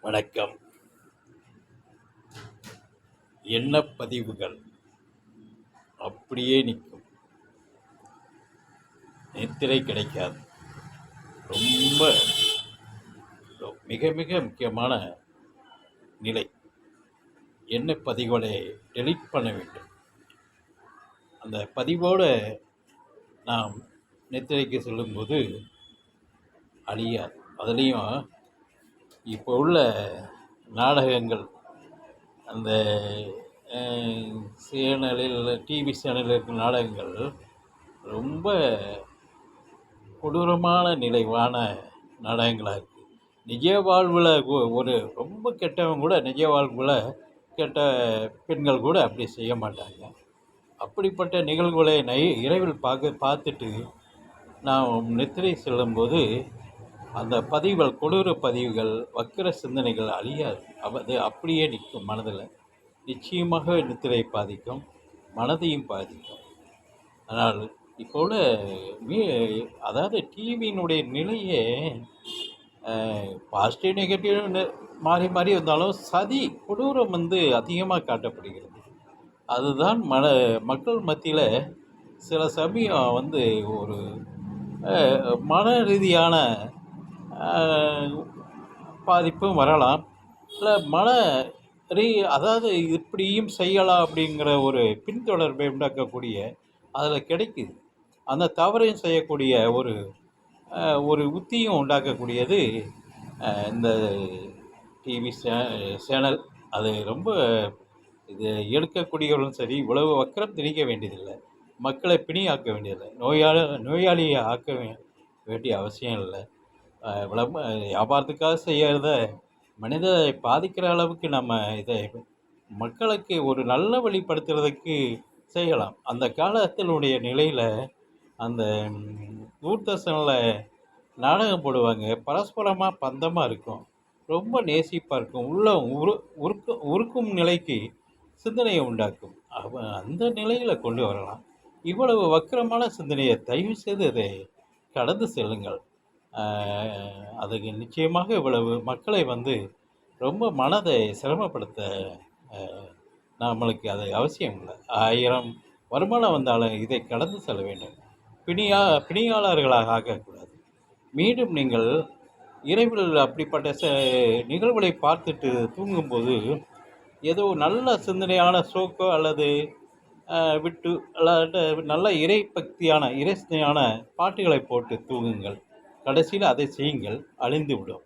வணக்கம். எண்ணப்பதிவுகள் அப்படியே நிற்கும். நித்திரை கிடைக்காது. ரொம்ப மிக மிக முக்கியமான நிலை. எண்ணப்பதிவுகளை டெலீட் பண்ண வேண்டும். அந்த பதிவோடு நாம் நித்திரைக்கு செல்லும்போது அழியாது. அதுலேயும் இப்போ உள்ள நாடகங்கள், அந்த சேனலில் டிவி சேனலில் இருக்கிற நாடகங்கள் ரொம்ப கொடூரமான நிலைவான நாடகங்களாக இருக்குது. நிஜ வாழ்வில் ஒரு ரொம்ப கெட்டவங்க கூட நிஜ வாழ்வில் கெட்ட பெண்கள் கூட அப்படி செய்ய மாட்டாங்க. அப்படிப்பட்ட நிகழ்வுகளை இரவில் பார்த்துட்டு நாம் நித்திரை செல்லும்போது அந்த பதிவுகள், கொடூர பதிவுகள், வக்கிர சிந்தனைகள் அழியாது. அது அப்படியே நிற்கும் மனதில். நிச்சயமாக நித்திரை பாதிக்கும், மனதையும் பாதிக்கும். ஆனால் இப்போ உள்ள அதாவது டிவியினுடைய நிலையே பாசிட்டிவ் நெகட்டிவ் மாறி மாறி வந்தாலும் சதி கொடூரம் அதிகமாக காட்டப்படுகிறது. அதுதான் மக்கள் மத்தியில் சில சமயம் ஒரு மன ரீதியான பாதிப்பும் வரலாம். இல்லை அதாவது இப்படியும் செய்யலாம் அப்படிங்கிற ஒரு பின்தொடர்பை உண்டாக்கக்கூடிய அதில் கிடைக்குது. அந்த தவறையும் செய்யக்கூடிய ஒரு உத்தியும் உண்டாக்கக்கூடியது இந்த டிவி சேனல். அது ரொம்ப இது எடுக்கக்கூடியவர்களும் சரி, இவ்வளவு வக்கரம் திணிக்க வேண்டியதில்லை, மக்களை பிணியாக்க வேண்டியதில்லை, நோயாளியை ஆக்க வேண்டிய அவசியம் இல்லை. வியாபாரத்துக்காக செய்கிறத மனிதரை பாதிக்கிற அளவுக்கு நம்ம இதை மக்களுக்கு ஒரு நல்ல வழிப்படுத்துறதுக்கு செய்யலாம். அந்த காலத்தினுடைய நிலையில் அந்த தூர்தர்ஷனில் நாடகம் போடுவாங்க. பரஸ்பரமாக பந்தமாக இருக்கும், ரொம்ப நேசிப்பாக இருக்கும், உள்ள உருக்கும் நிலைக்கு சிந்தனையை உண்டாக்கும். அந்த நிலையில் கொண்டு வரலாம். இவ்வளவு வக்கரமான சிந்தனையை தயவு செய்து அதை கடந்து செல்லுங்கள். அதுக்கு நிச்சயமாக இவ்வளவு மக்களை ரொம்ப மனதை சிரமப்படுத்த நம்மளுக்கு அது அவசியம் இல்லை. 1000 வருமானம் வந்தாலும் இதை கடந்து செல்ல வேண்டும். பிணியாளர்களாக ஆகக்கூடாது. மீண்டும் நீங்கள் இரவில் அப்படிப்பட்ட நிகழ்வுகளை பார்த்துட்டு தூங்கும்போது ஏதோ நல்ல சிந்தனையான சோக்கோ அல்லது விட்டு அல்லது நல்ல இறை சிந்தனையான பாட்டுகளை போட்டு தூங்குங்கள். கடைசியில் அதை செய்யுங்கள், அழிந்து விடும்.